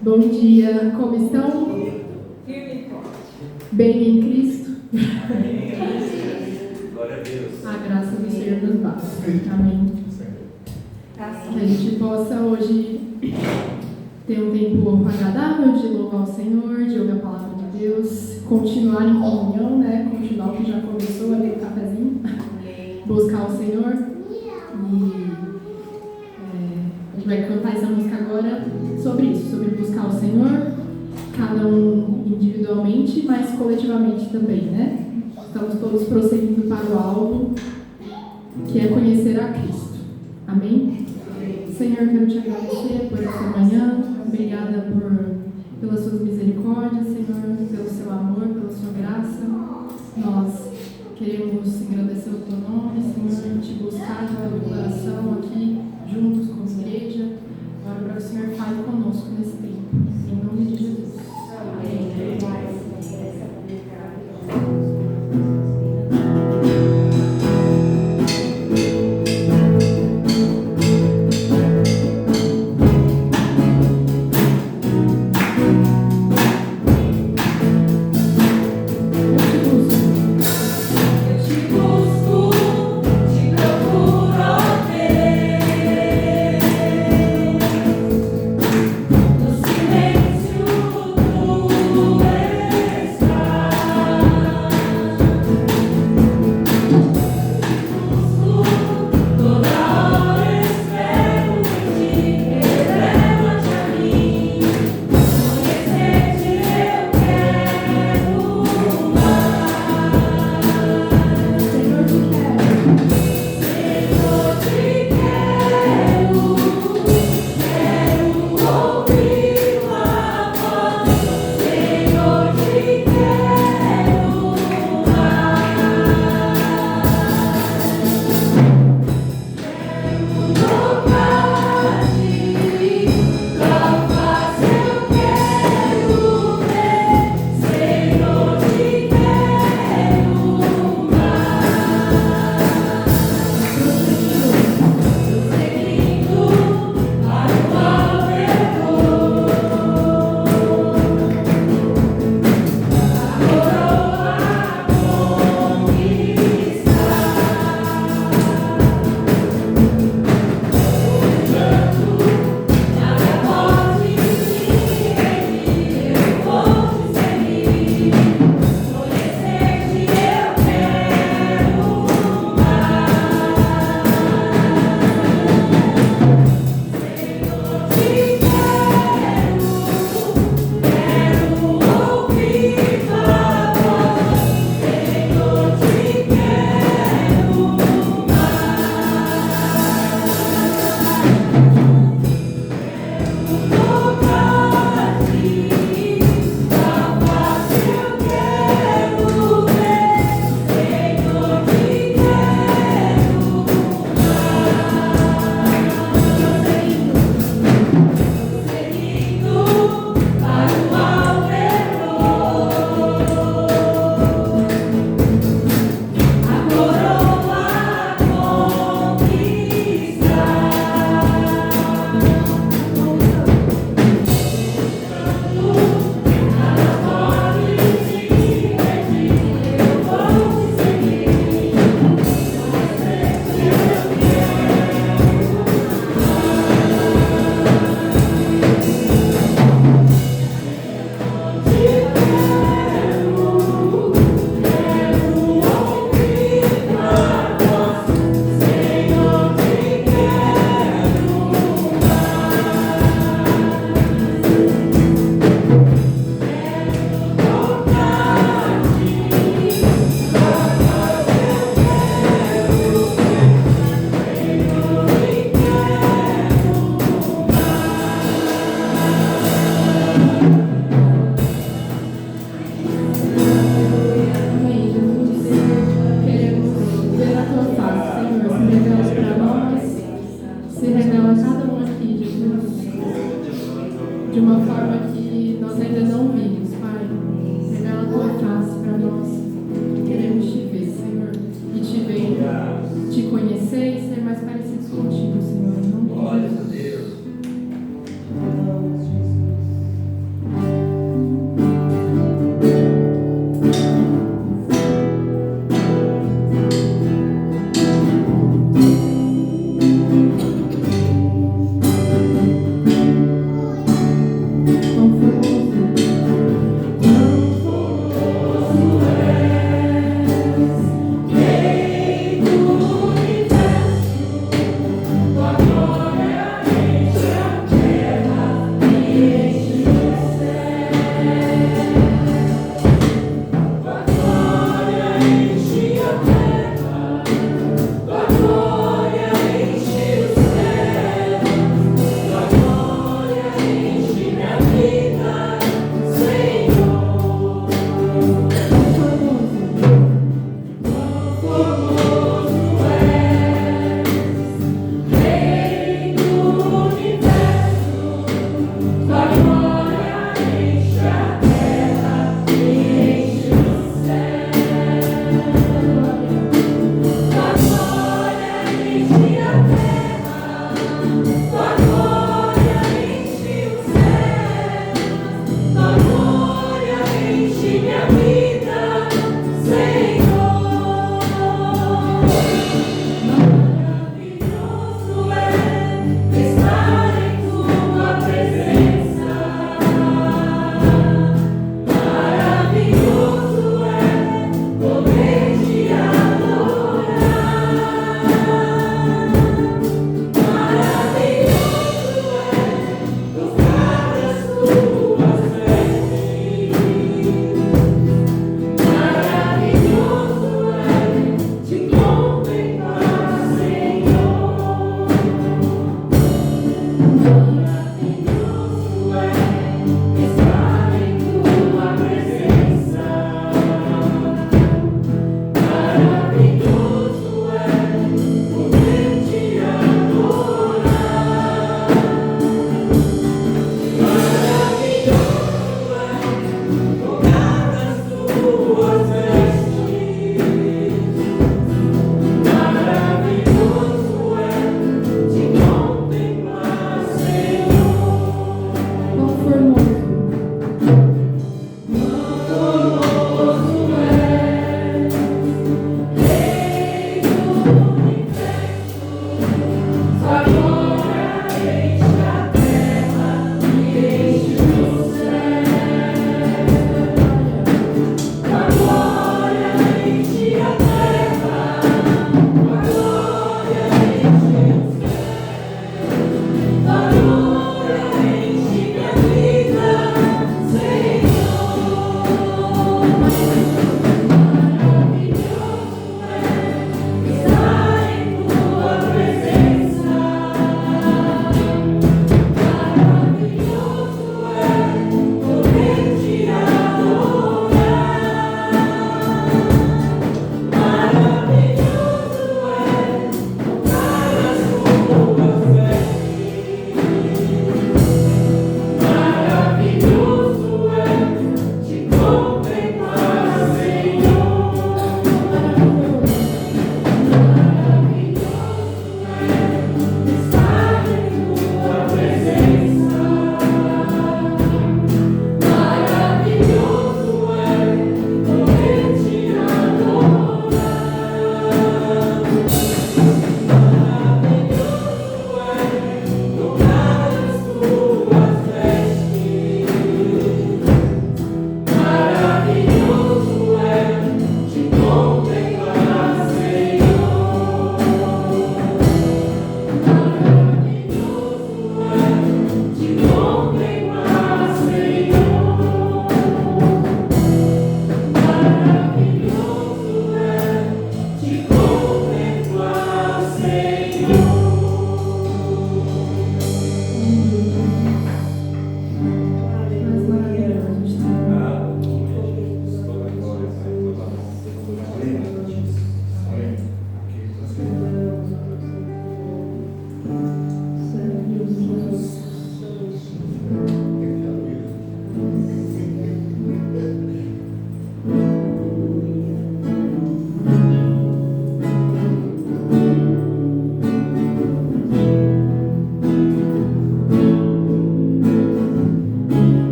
Bom dia, como estão? Firme e forte. Bem em Cristo? Amém. Glória a Deus. A graça do Senhor nos basta. Amém. Que a gente possa hoje ter um tempo agradável de louvar o Senhor, de ouvir a palavra de Deus, continuar em comunhão, né? Continuar o que já começou ali no cafezinho, buscar o Senhor. E a gente vai cantar essa música agora sobre isso, sobre buscar o Senhor, cada um individualmente, mas coletivamente também, né? Estamos todos prosseguindo para o alvo, que é conhecer a Cristo. Amém? Senhor, quero te agradecer por essa manhã. Obrigada pelas suas misericórdias, Senhor, pelo seu amor, pela sua graça. Nós queremos engrandecer o teu nome, Senhor, te buscar de todo o coração aqui, juntos como igreja. Oro para que o Senhor fale conosco nesse tempo. Em nome de Jesus. Amém. Glória a Deus.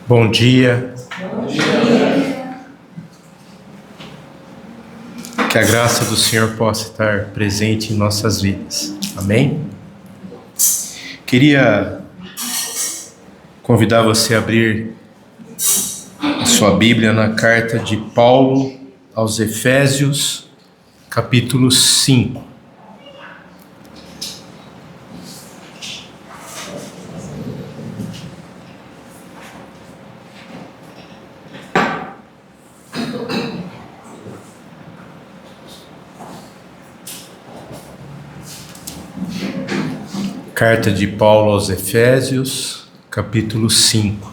Bom dia. Bom dia. Que a graça do Senhor possa estar presente em nossas vidas. Amém? Queria convidar você a abrir a sua Bíblia na carta de Paulo aos Efésios, capítulo 5. Carta de Paulo aos Efésios, capítulo 5.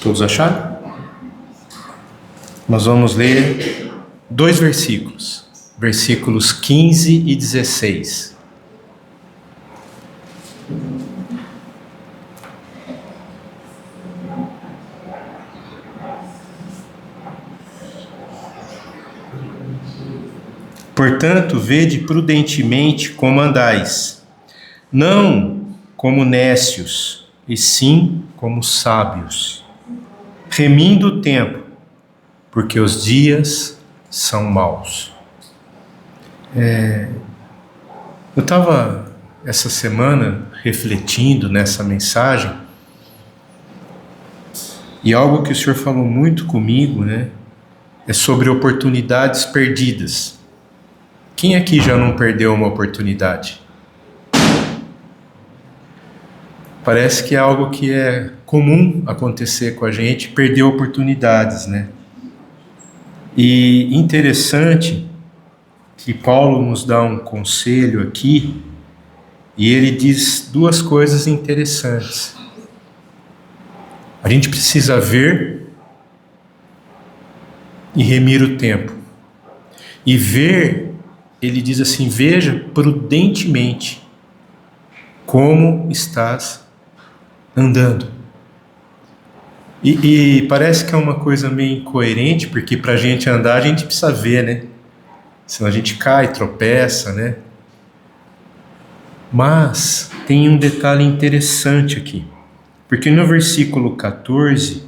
Todos acharam? Nós vamos ler 2 versículos, versículos 15 e 16. Portanto, vede prudentemente como andais, não como nécios, e sim como sábios, remindo o tempo, porque os dias são maus. Eu estava essa semana refletindo nessa mensagem, e algo que o Senhor falou muito comigo, é sobre oportunidades perdidas. Quem aqui já não perdeu uma oportunidade? Parece que é algo que é comum acontecer com a gente, perder oportunidades, E interessante que Paulo nos dá um conselho aqui, e ele diz 2 coisas interessantes. A gente precisa ver e remir o tempo. E ver, ele diz assim, veja prudentemente como estás andando. E parece que é uma coisa meio incoerente, porque para a gente andar, a gente precisa ver, Senão a gente cai, tropeça, Mas tem um detalhe interessante aqui. Porque no versículo 14,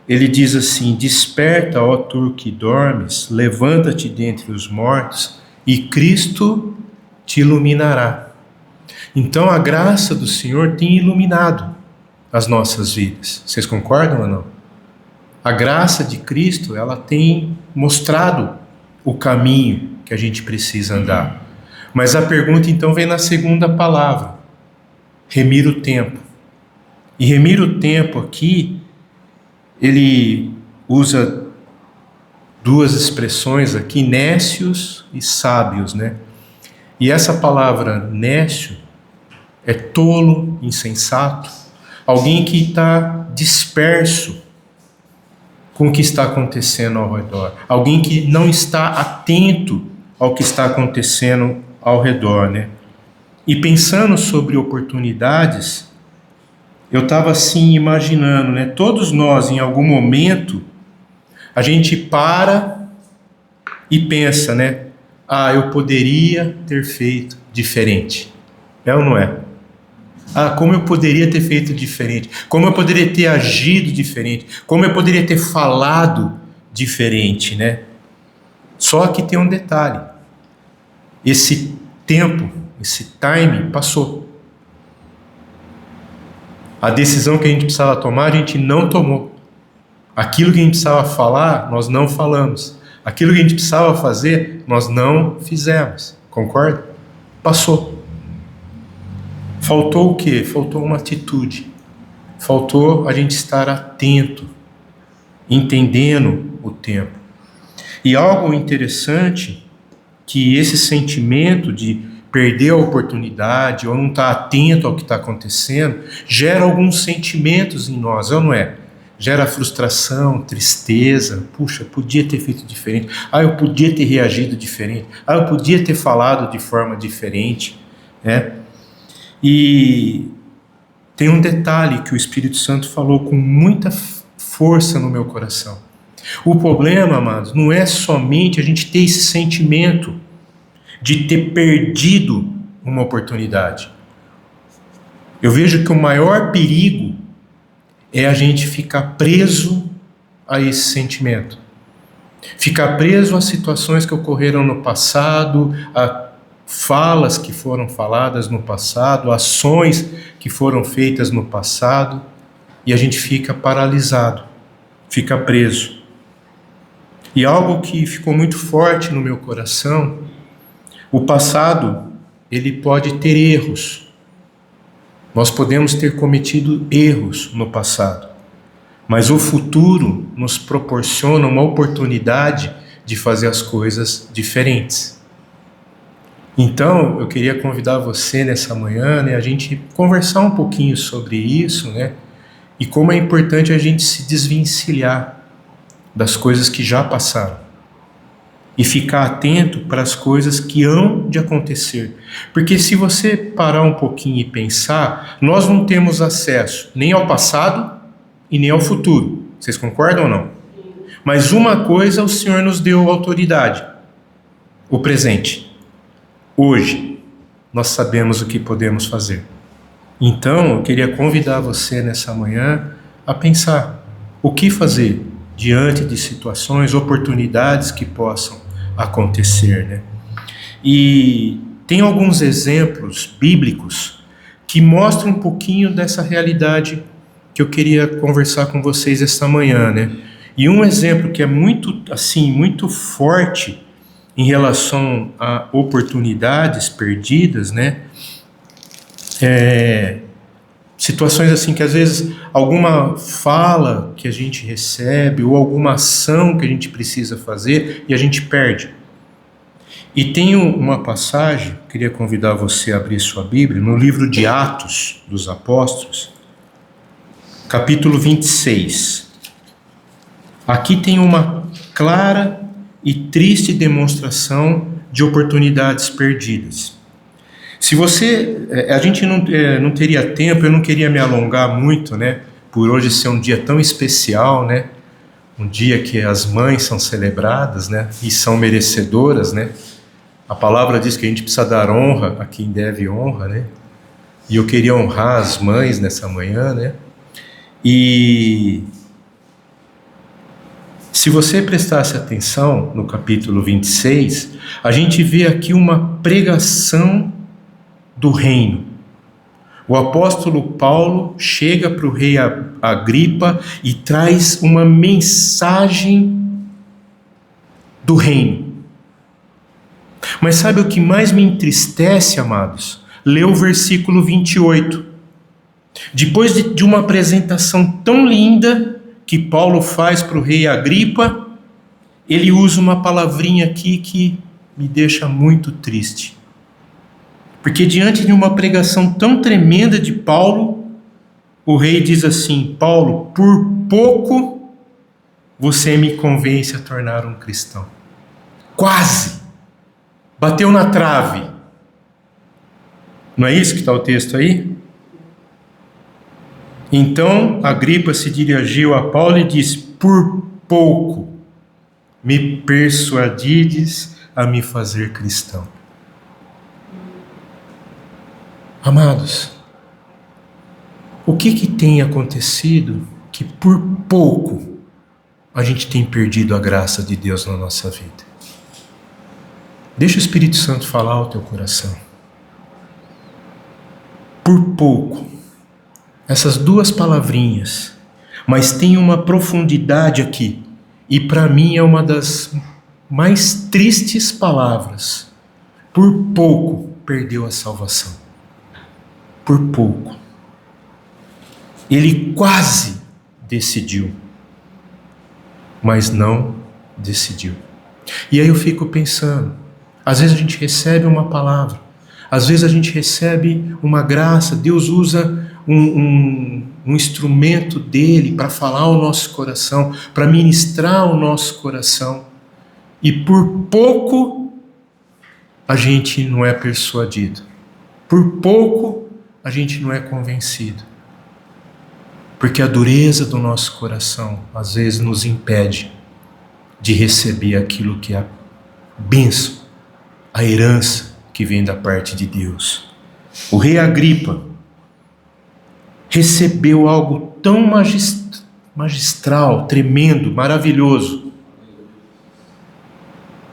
ele diz assim, desperta, ó tu que dormes, levanta-te dentre os mortos, e Cristo te iluminará. Então a graça do Senhor tem iluminado as nossas vidas. Vocês concordam ou não? A graça de Cristo, ela tem mostrado o caminho que a gente precisa andar. Mas a pergunta então vem na segunda palavra, remir o tempo. E remir o tempo aqui, ele usa 2 expressões aqui, nécios e sábios, E essa palavra nécio é tolo, insensato, alguém que está disperso com o que está acontecendo ao redor, alguém que não está atento ao que está acontecendo ao redor, E pensando sobre oportunidades, eu estava assim imaginando, todos nós em algum momento, a gente para e pensa, eu poderia ter feito diferente. É ou não é? Como eu poderia ter feito diferente? Como eu poderia ter agido diferente? Como eu poderia ter falado diferente, Só que tem um detalhe. Esse tempo, esse time passou. A decisão que a gente precisava tomar, a gente não tomou. Aquilo que a gente precisava falar, nós não falamos. Aquilo que a gente precisava fazer, nós não fizemos. Concorda? Passou. Faltou o quê? Faltou uma atitude. Faltou a gente estar atento, entendendo o tempo. E algo interessante, que esse sentimento de perder a oportunidade ou não estar atento ao que está acontecendo, gera alguns sentimentos em nós, ou não é? Gera frustração, tristeza, puxa, podia ter feito diferente, eu podia ter reagido diferente, eu podia ter falado de forma diferente, E tem um detalhe que o Espírito Santo falou com muita força no meu coração. O problema, amados, não é somente a gente ter esse sentimento de ter perdido uma oportunidade. Eu vejo que o maior perigo é a gente ficar preso a esse sentimento. Ficar preso a situações que ocorreram no passado, a falas que foram faladas no passado, ações que foram feitas no passado, e a gente fica paralisado, fica preso. E algo que ficou muito forte no meu coração O passado, ele pode ter erros. Nós podemos ter cometido erros no passado. Mas o futuro nos proporciona uma oportunidade de fazer as coisas diferentes. Então, eu queria convidar você nessa manhã, né, a gente conversar um pouquinho sobre isso, né, e como é importante a gente se desvencilhar das coisas que já passaram e ficar atento para as coisas que hão de acontecer. Porque se você parar um pouquinho e pensar, nós não temos acesso nem ao passado e nem ao futuro. Vocês concordam ou não? Mas uma coisa o Senhor nos deu autoridade: o presente. Hoje, nós sabemos o que podemos fazer. Então, eu queria convidar você nessa manhã a pensar o que fazer diante de situações, oportunidades que possam acontecer, né? E tem alguns exemplos bíblicos que mostram um pouquinho dessa realidade que eu queria conversar com vocês esta manhã, né? E um exemplo que é muito, assim, muito forte em relação a oportunidades perdidas, né? Situações assim que às vezes alguma fala que a gente recebe ou alguma ação que a gente precisa fazer e a gente perde. E tem uma passagem, queria convidar você a abrir sua Bíblia, no livro de Atos dos Apóstolos, capítulo 26. Aqui tem uma clara e triste demonstração de oportunidades perdidas. Se você, a gente não teria tempo, eu não queria me alongar muito, né? Por hoje ser um dia tão especial, né? Um dia que as mães são celebradas, né? E são merecedoras, né? A palavra diz que a gente precisa dar honra a quem deve honra, né? E eu queria honrar as mães nessa manhã, né? E se você prestasse atenção no capítulo 26, a gente vê aqui uma pregação do reino. O apóstolo Paulo chega para o rei Agripa e traz uma mensagem do reino. Mas sabe o que mais me entristece, amados? Lê o versículo 28. Depois de uma apresentação tão linda que Paulo faz para o rei Agripa, ele usa uma palavrinha aqui que me deixa muito triste. Porque diante de uma pregação tão tremenda de Paulo, o rei diz assim: Paulo, por pouco você me convence a tornar um cristão. Quase! Bateu na trave. Não é isso que está o texto aí? Então Agripa se dirigiu a Paulo e disse: por pouco me persuadides a me fazer cristão. Amados, o que tem acontecido que por pouco a gente tem perdido a graça de Deus na nossa vida? Deixa o Espírito Santo falar ao teu coração. Por pouco. Essas duas palavrinhas, mas tem uma profundidade aqui, e para mim é uma das mais tristes palavras. Por pouco perdeu a salvação. Por pouco. Ele quase decidiu, mas não decidiu. E aí eu fico pensando, às vezes a gente recebe uma palavra, às vezes a gente recebe uma graça, Deus usa um instrumento dele para falar ao nosso coração, para ministrar ao nosso coração, e por pouco a gente não é persuadido, por pouco a gente não é convencido, porque a dureza do nosso coração às vezes nos impede de receber aquilo que é a bênção, a herança que vem da parte de Deus. O rei Agripa recebeu algo tão magistral, tremendo, maravilhoso,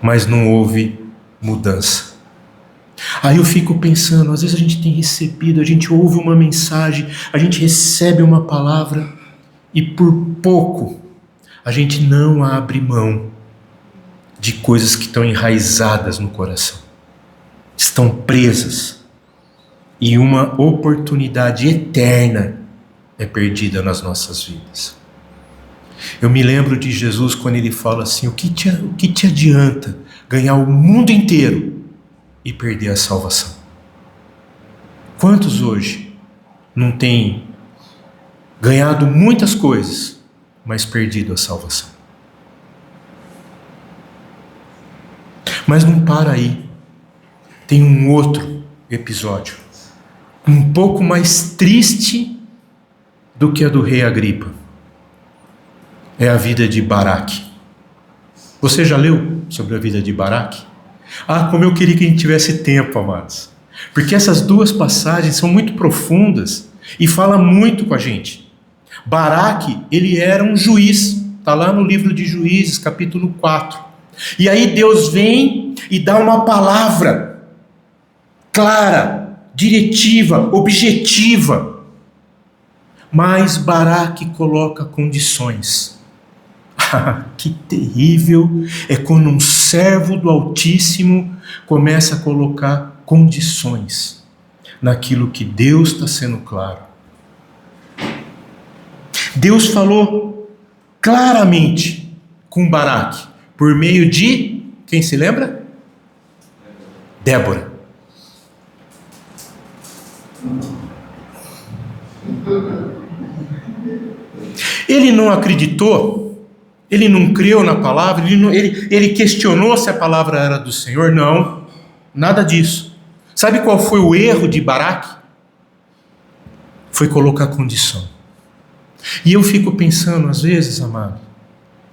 mas não houve mudança. Aí eu fico pensando, às vezes a gente tem recebido, a gente ouve uma mensagem, a gente recebe uma palavra e por pouco a gente não abre mão de coisas que estão enraizadas no coração. estão presas e uma oportunidade eterna é perdida nas nossas vidas. Eu me lembro de Jesus quando ele fala assim: o que te adianta ganhar o mundo inteiro e perder a salvação? Quantos hoje não têm ganhado muitas coisas, mas perdido a salvação? Mas não para aí. Tem um outro episódio, um pouco mais triste do que a do rei Agripa. É a vida de Baraque. Você já leu sobre a vida de Baraque? Como eu queria que a gente tivesse tempo, amados. Porque essas duas passagens são muito profundas e falam muito com a gente. Baraque, ele era um juiz. Está lá no livro de Juízes, capítulo 4. E aí Deus vem e dá uma palavra clara, diretiva, objetiva. Mas Baraque coloca condições. Que terrível é quando um servo do Altíssimo começa a colocar condições naquilo que Deus está sendo claro. Deus falou claramente com Baraque por meio de, quem se lembra? Débora. Ele não acreditou, ele não creu na palavra, ele questionou se a palavra era do Senhor. Não, nada disso. Sabe qual foi o erro de Baraque? Foi colocar condição. E eu fico pensando, às vezes, amado,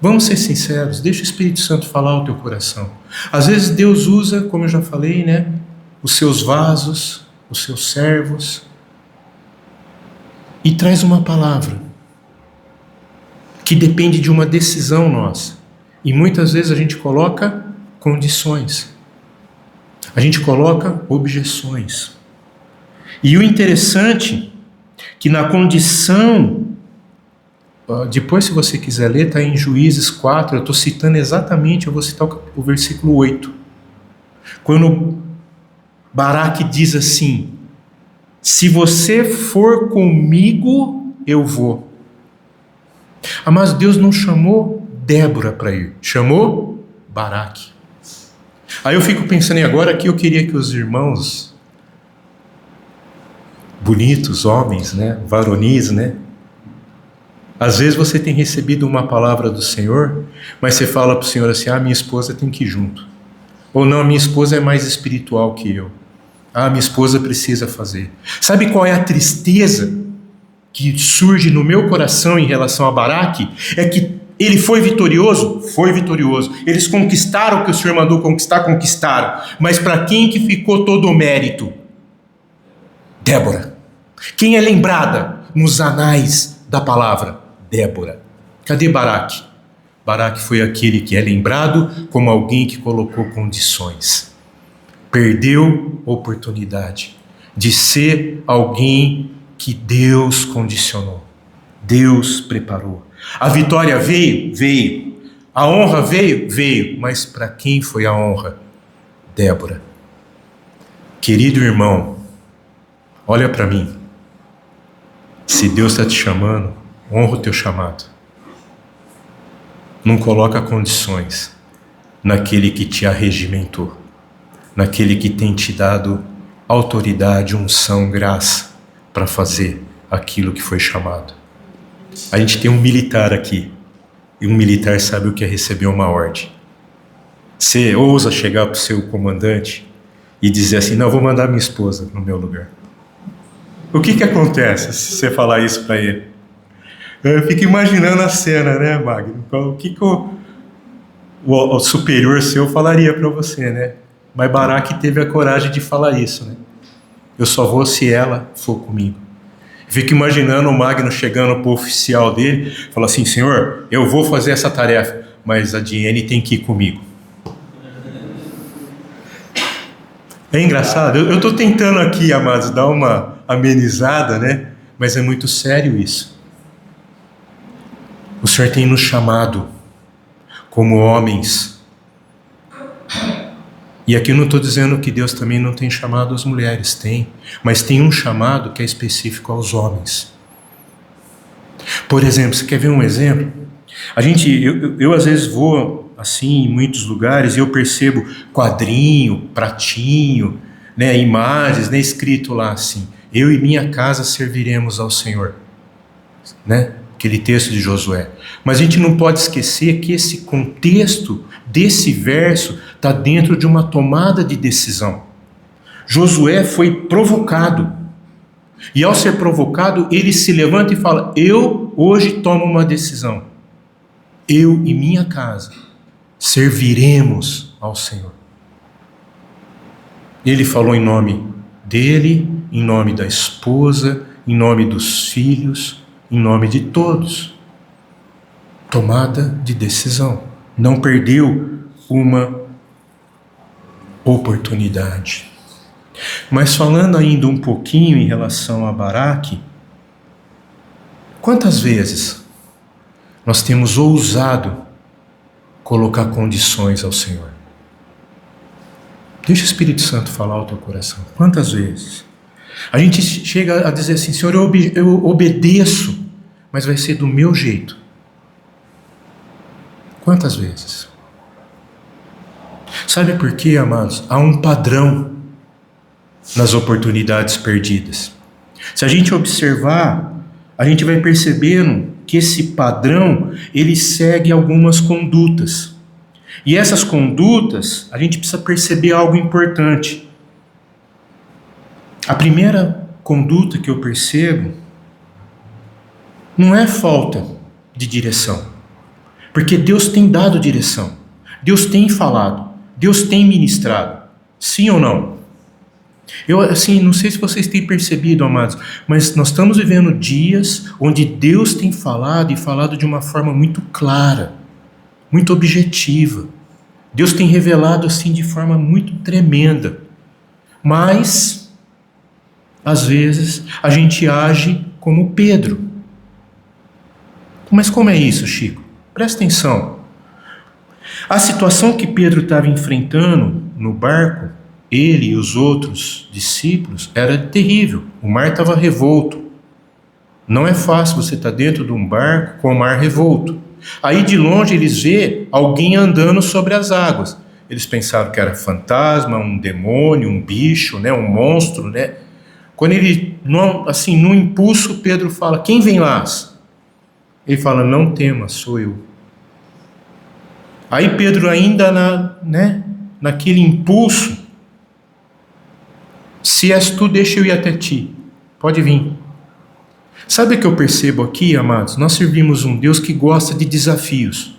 vamos ser sinceros, deixa o Espírito Santo falar ao teu coração. Às vezes Deus usa, como eu já falei, né, os seus vasos, os seus servos, e traz uma palavra que depende de uma decisão nossa. E muitas vezes a gente coloca condições. A gente coloca objeções. E o interessante que na condição, depois se você quiser ler, está em Juízes 4, eu estou citando exatamente, eu vou citar o versículo 8. Quando Baraque diz assim: se você for comigo, eu vou. Mas Deus não chamou Débora para ir, chamou Baraque. Aí eu fico pensando, e agora que eu queria que os irmãos bonitos, homens, né, varonis, né, às vezes você tem recebido uma palavra do Senhor, mas você fala para o Senhor assim: minha esposa tem que ir junto. Ou não, minha esposa é mais espiritual que eu. Minha esposa precisa fazer. Sabe qual é a tristeza que surge no meu coração em relação a Baraque? É que ele foi vitorioso? Foi vitorioso. Eles conquistaram o que o Senhor mandou conquistar? Conquistaram. Mas para quem que ficou todo o mérito? Débora. Quem é lembrada nos anais da palavra? Débora. Cadê Baraque? Baraque foi aquele que é lembrado como alguém que colocou condições. Perdeu a oportunidade de ser alguém que Deus condicionou. Deus preparou. A vitória veio? Veio. A honra veio? Veio. Mas para quem foi a honra? Débora. Querido irmão, olha para mim. Se Deus está te chamando, honra o teu chamado. Não coloca condições naquele que te arregimentou, naquele que tem te dado autoridade, unção, graça para fazer aquilo que foi chamado. A gente tem um militar aqui, e um militar sabe o que é receber uma ordem. Você ousa chegar para o seu comandante e dizer assim: não, vou mandar minha esposa no meu lugar. O que acontece se você falar isso para ele? Eu fico imaginando a cena, né, Magno? O que o superior seu falaria para você, né? Mas Baraque teve a coragem de falar isso, né? Eu só vou se ela for comigo. Fico imaginando o Magno chegando para o oficial dele, fala assim: senhor, eu vou fazer essa tarefa, mas a Diene tem que ir comigo. É engraçado, eu estou tentando aqui, amados, dar uma amenizada, né? Mas é muito sério isso. O Senhor tem nos chamado como homens E aqui eu não estou dizendo que Deus também não tem chamado as mulheres, tem. Mas tem um chamado que é específico aos homens. Por exemplo, você quer ver um exemplo? Eu às vezes vou assim em muitos lugares e eu percebo quadrinho, pratinho, né, imagens, né, escrito lá assim: eu e minha casa serviremos ao Senhor, né? Aquele texto de Josué. Mas a gente não pode esquecer que esse contexto desse verso está dentro de uma tomada de decisão. Josué foi provocado. E ao ser provocado, ele se levanta e fala: eu hoje tomo uma decisão. Eu e minha casa serviremos ao Senhor. Ele falou em nome dele, em nome da esposa, em nome dos filhos, em nome de todos. Tomada de decisão. Não perdeu uma oportunidade. Mas falando ainda um pouquinho em relação a Baraque, quantas vezes nós temos ousado colocar condições ao Senhor? Deixa o Espírito Santo falar ao teu coração. Quantas vezes? A gente chega a dizer assim: Senhor, eu obedeço, mas vai ser do meu jeito. Quantas vezes? Sabe por quê, amados? Há um padrão nas oportunidades perdidas. Se a gente observar, a gente vai percebendo que esse padrão, ele segue algumas condutas. E essas condutas, a gente precisa perceber algo importante. A primeira conduta que eu percebo não é falta de direção. Porque Deus tem dado direção. Deus tem falado. Deus tem ministrado. Sim ou não? Eu, assim, não sei se vocês têm percebido, amados, mas nós estamos vivendo dias onde Deus tem falado e falado de uma forma muito clara, muito objetiva. Deus tem revelado assim de forma muito tremenda. Mas, às vezes, a gente age como Pedro. Mas como é isso, Chico? Presta atenção. A situação que Pedro estava enfrentando no barco, ele e os outros discípulos, era terrível. O mar estava revolto. Não é fácil você estar dentro de um barco com o mar revolto. Aí de longe eles vê alguém andando sobre as águas. Eles pensaram que era fantasma, um demônio, um bicho, né, um monstro, né? Quando ele, assim, no impulso, Pedro fala: quem vem lá? Ele fala: não temas, sou eu. Aí Pedro ainda naquele impulso: se és tu, deixa eu ir até ti. Pode vir. Sabe o que eu percebo aqui, amados? Nós servimos um Deus que gosta de desafios.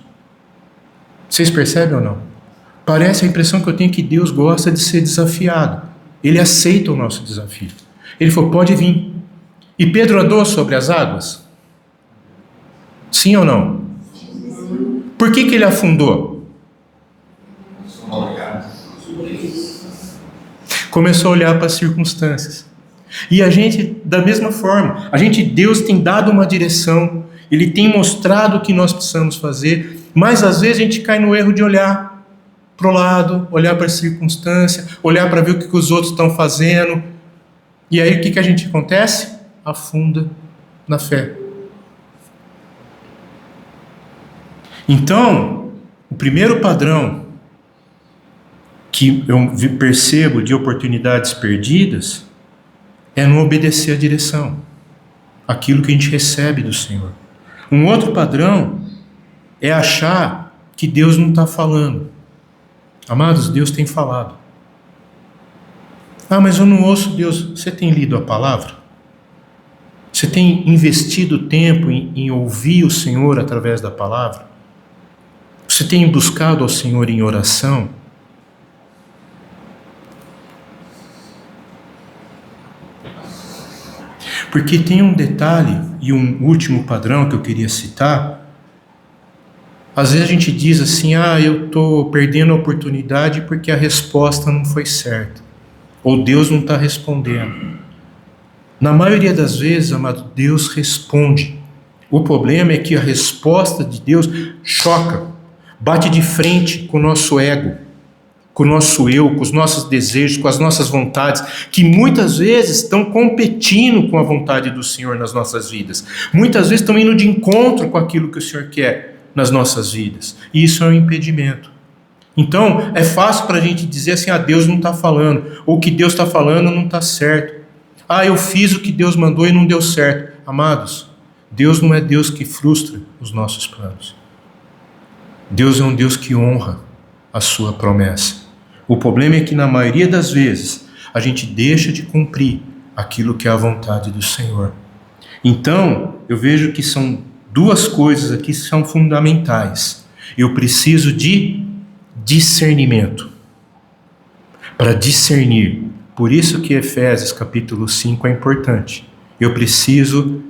Vocês percebem ou não? Parece a impressão que eu tenho que Deus gosta de ser desafiado. Ele aceita o nosso desafio. Ele falou: pode vir. E Pedro andou sobre as águas? Sim ou não? Por que ele afundou? Começou a olhar para as circunstâncias. E a gente, da mesma forma, Deus tem dado uma direção, Ele tem mostrado o que nós precisamos fazer, mas às vezes a gente cai no erro de olhar para o lado, olhar para a circunstância, olhar para ver o que os outros estão fazendo, e aí o que a gente acontece? Afunda na fé. Então, o primeiro padrão que eu percebo de oportunidades perdidas é não obedecer à direção, aquilo que a gente recebe do Senhor. Um outro padrão é achar que Deus não está falando. Amados, Deus tem falado. Ah, mas eu não ouço Deus. Você tem lido a palavra? Você tem investido tempo em ouvir o Senhor através da palavra? Você tem buscado ao Senhor em oração? Porque tem um detalhe e um último padrão que eu queria citar. Às vezes a gente diz assim: ah, eu estou perdendo a oportunidade porque a resposta não foi certa. Ou Deus não está respondendo. Na maioria das vezes, amado, Deus responde. O problema é que a resposta de Deus choca, bate de frente com o nosso ego. com o nosso eu, com os nossos desejos, com as nossas vontades, que muitas vezes estão competindo com a vontade do Senhor nas nossas vidas. Muitas vezes estão indo de encontro com aquilo que o Senhor quer nas nossas vidas. E isso é um impedimento. Então, é fácil para a gente dizer assim, Deus não está falando, ou o que Deus está falando não está certo. Eu fiz o que Deus mandou e não deu certo. Amados, Deus não é Deus que frustra os nossos planos. Deus é um Deus que honra a sua promessa. O problema é que na maioria das vezes a gente deixa de cumprir aquilo que é a vontade do Senhor. Então, eu vejo que são duas coisas aqui que são fundamentais. Eu preciso de discernimento. Para discernir. Por isso que Efésios capítulo 5 é importante. Eu preciso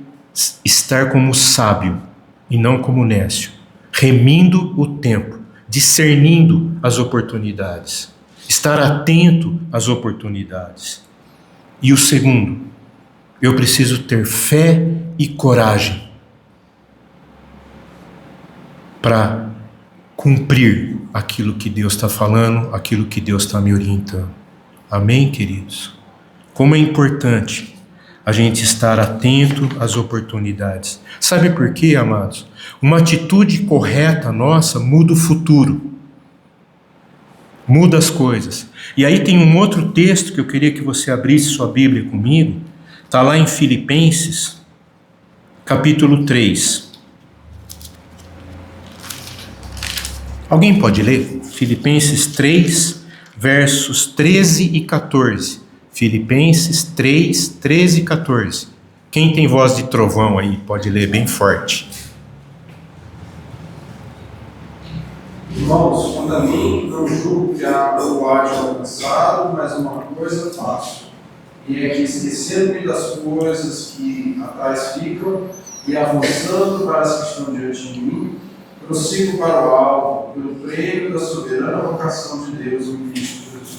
estar como sábio e não como nécio, remindo o tempo, discernindo as oportunidades, estar atento às oportunidades. E o segundo, eu preciso ter fé e coragem para cumprir aquilo que Deus está falando, aquilo que Deus está me orientando. Amém, queridos? Como é importante a gente estar atento às oportunidades. Sabe por quê, amados? Uma atitude correta nossa muda o futuro. Muda as coisas. E aí tem um outro texto que eu queria que você abrisse sua Bíblia comigo. Está lá em Filipenses, capítulo 3. Alguém pode ler? Filipenses 3, versos 13 e 14. Filipenses 3, 13 e 14. Quem tem voz de trovão aí pode ler bem forte. Irmãos, quanto a mim, não julgo que há o haja alcançado, mas uma coisa faço, e é que esquecendo-me das coisas que atrás ficam e avançando para as que estão diante de mim, prossigo para o alvo, pelo prêmio da soberana vocação de Deus em Cristo Jesus.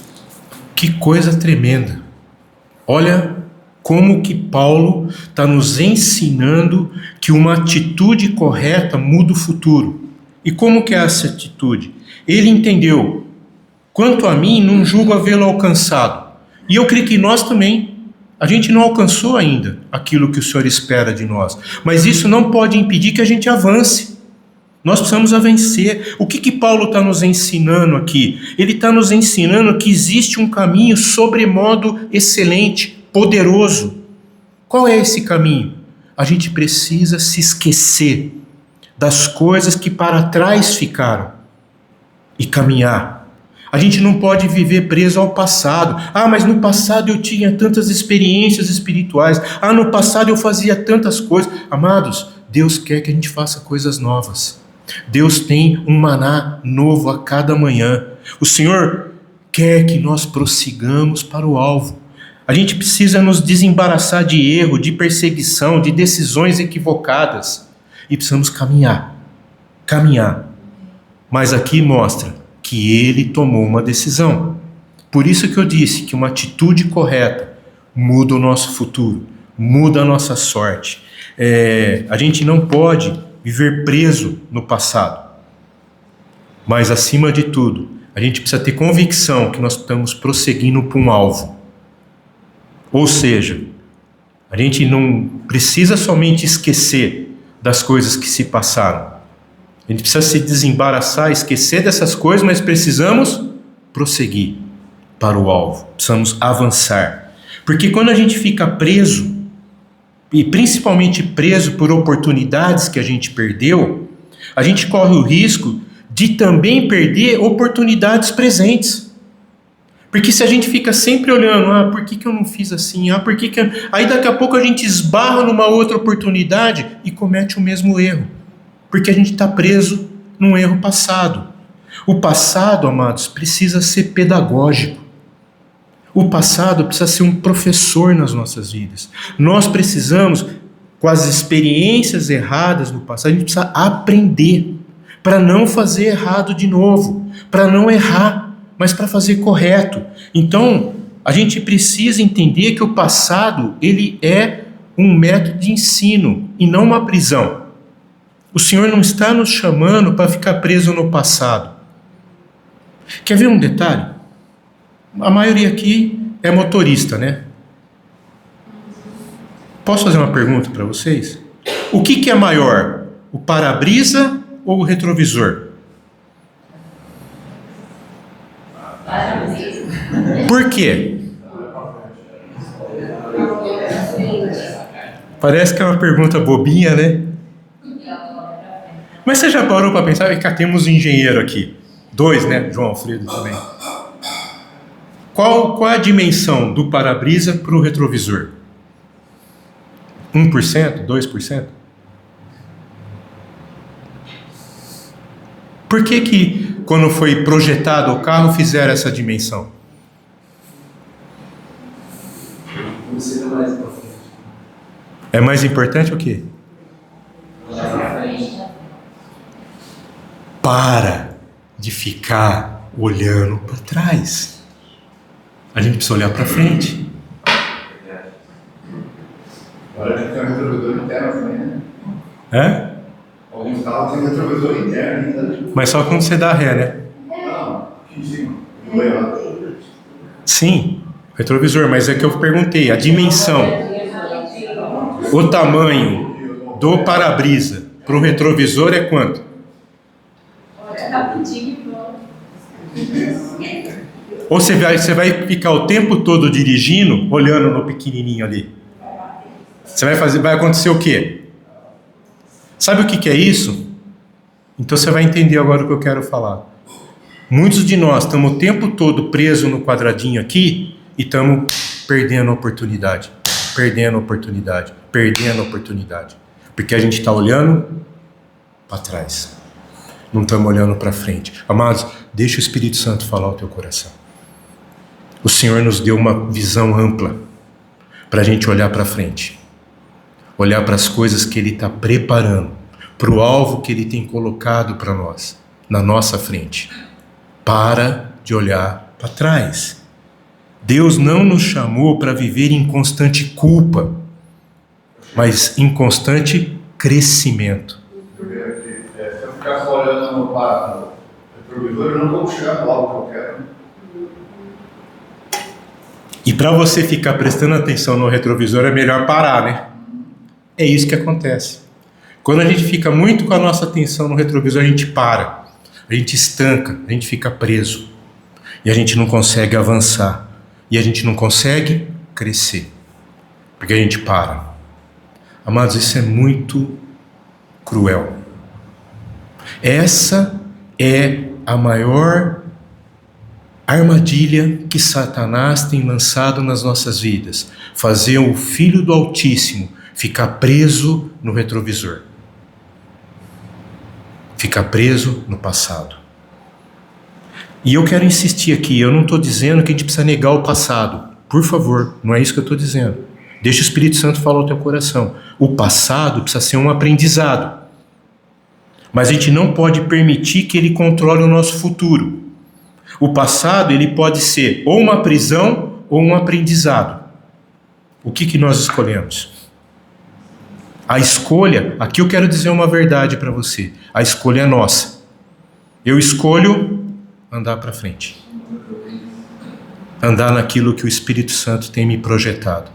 Que coisa tremenda! Olha como que Paulo está nos ensinando que uma atitude correta muda o futuro. E como que é essa atitude? Ele entendeu, quanto a mim, não julgo havê-lo alcançado. E eu creio que nós também, a gente não alcançou ainda aquilo que o Senhor espera de nós. Mas isso não pode impedir que a gente avance. Nós precisamos vencer. O que Paulo está nos ensinando aqui? Ele está nos ensinando que existe um caminho sobremodo excelente, poderoso. Qual é esse caminho? A gente precisa se esquecer das coisas que para trás ficaram e caminhar. A gente não pode viver preso ao passado. Mas no passado eu tinha tantas experiências espirituais. No passado eu fazia tantas coisas. Amados, Deus quer que a gente faça coisas novas. Deus tem um maná novo a cada manhã. O Senhor quer que nós prossigamos para o alvo. A gente precisa nos desembaraçar de erro, de perseguição, de decisões equivocadas. E precisamos caminhar. Mas aqui mostra que ele tomou uma decisão. Por isso que eu disse que uma atitude correta muda o nosso futuro, muda a nossa sorte. A gente não pode viver preso no passado. Mas, acima de tudo, a gente precisa ter convicção que nós estamos prosseguindo para um alvo. Ou seja, a gente não precisa somente esquecer das coisas que se passaram. A gente precisa se desembaraçar, esquecer dessas coisas, mas precisamos prosseguir para o alvo. Precisamos avançar. Porque quando a gente fica preso, e principalmente preso por oportunidades que a gente perdeu, a gente corre o risco de também perder oportunidades presentes. Porque se a gente fica sempre olhando, por que eu não fiz assim? Aí daqui a pouco a gente esbarra numa outra oportunidade e comete o mesmo erro. Porque a gente está preso num erro passado. O passado, amados, precisa ser pedagógico. O passado precisa ser um professor nas nossas vidas. Nós precisamos, com as experiências erradas no passado, a gente precisa aprender para não fazer errado de novo, para não errar, mas para fazer correto. Então, a gente precisa entender que o passado, ele é um método de ensino e não uma prisão. O Senhor não está nos chamando para ficar preso no passado. Quer ver um detalhe? A maioria aqui é motorista, né? Posso fazer uma pergunta para vocês? O que é maior? O para-brisa ou o retrovisor? Por quê? Parece que é uma pergunta bobinha, né? Mas você já parou para pensar? E cá temos um engenheiro aqui. 2, né? João Alfredo também. Qual a dimensão do para-brisa para o retrovisor? 1%? 2%? Por que quando foi projetado o carro fizeram essa dimensão? É mais importante o quê? Para de ficar olhando para trás. A gente precisa olhar para frente. Agora que tem um retrovisor interno também, né? É? Alguns carros têm retrovisor interno ainda. Mas só quando você dá ré, né? Não, aqui em cima. Foi lá. Sim, retrovisor, mas é que eu perguntei, a dimensão, o tamanho do para-brisa para o retrovisor é quanto? Ou você vai ficar o tempo todo dirigindo, olhando no pequenininho ali? Vai acontecer o quê? Sabe o que é isso? Então você vai entender agora o que eu quero falar. Muitos de nós estamos o tempo todo presos no quadradinho aqui e estamos perdendo a oportunidade. Porque a gente está olhando para trás. Não estamos olhando para frente. Amados, deixa o Espírito Santo falar o teu coração. O Senhor nos deu uma visão ampla para a gente olhar para frente. Olhar para as coisas que Ele está preparando, para o alvo que Ele tem colocado para nós, na nossa frente. Para de olhar para trás. Deus não nos chamou para viver em constante culpa, mas em constante crescimento. Se eu ficar só olhando para o retrovisor, eu não vou chegar no alvo que eu quero. E para você ficar prestando atenção no retrovisor, é melhor parar, né? É isso que acontece. Quando a gente fica muito com a nossa atenção no retrovisor, a gente para, a gente estanca, a gente fica preso. E a gente não consegue avançar. E a gente não consegue crescer. Porque a gente para. Amados, isso é muito cruel. Essa é a maior armadilha que Satanás tem lançado nas nossas vidas. Fazer o Filho do Altíssimo ficar preso no retrovisor. Ficar preso no passado. E eu quero insistir aqui, eu não estou dizendo que a gente precisa negar o passado. Por favor, não é isso que eu estou dizendo. Deixa o Espírito Santo falar o teu coração. O passado precisa ser um aprendizado. Mas a gente não pode permitir que ele controle o nosso futuro. O passado, ele pode ser ou uma prisão ou um aprendizado. O que nós escolhemos? A escolha, aqui eu quero dizer uma verdade para você. A escolha é nossa. Eu escolho andar para frente. Andar naquilo que o Espírito Santo tem me projetado.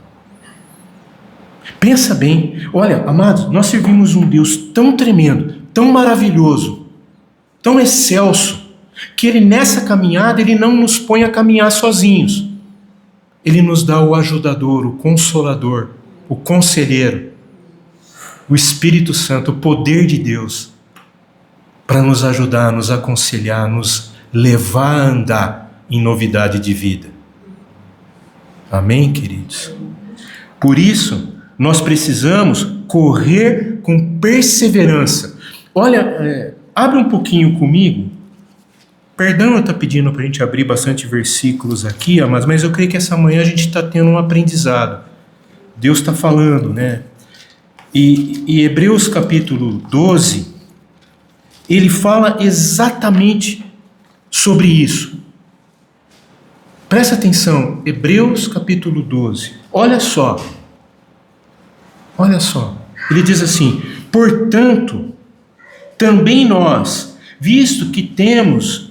Pensa bem. Olha, amados, nós servimos um Deus tão tremendo, tão maravilhoso, tão excelso, que Ele nessa caminhada, Ele não nos põe a caminhar sozinhos. Ele nos dá o ajudador, o consolador, o conselheiro, o Espírito Santo, o poder de Deus, para nos ajudar, nos aconselhar, nos levar a andar em novidade de vida. Amém, queridos? Por isso, nós precisamos correr com perseverança. Olha, abre um pouquinho comigo. Perdão eu estar pedindo para a gente abrir bastante versículos aqui, mas eu creio que essa manhã a gente está tendo um aprendizado. Deus está falando, né? E Hebreus capítulo 12, ele fala exatamente sobre isso. Presta atenção, Hebreus capítulo 12. Olha só. Ele diz assim: portanto, também nós, visto que temos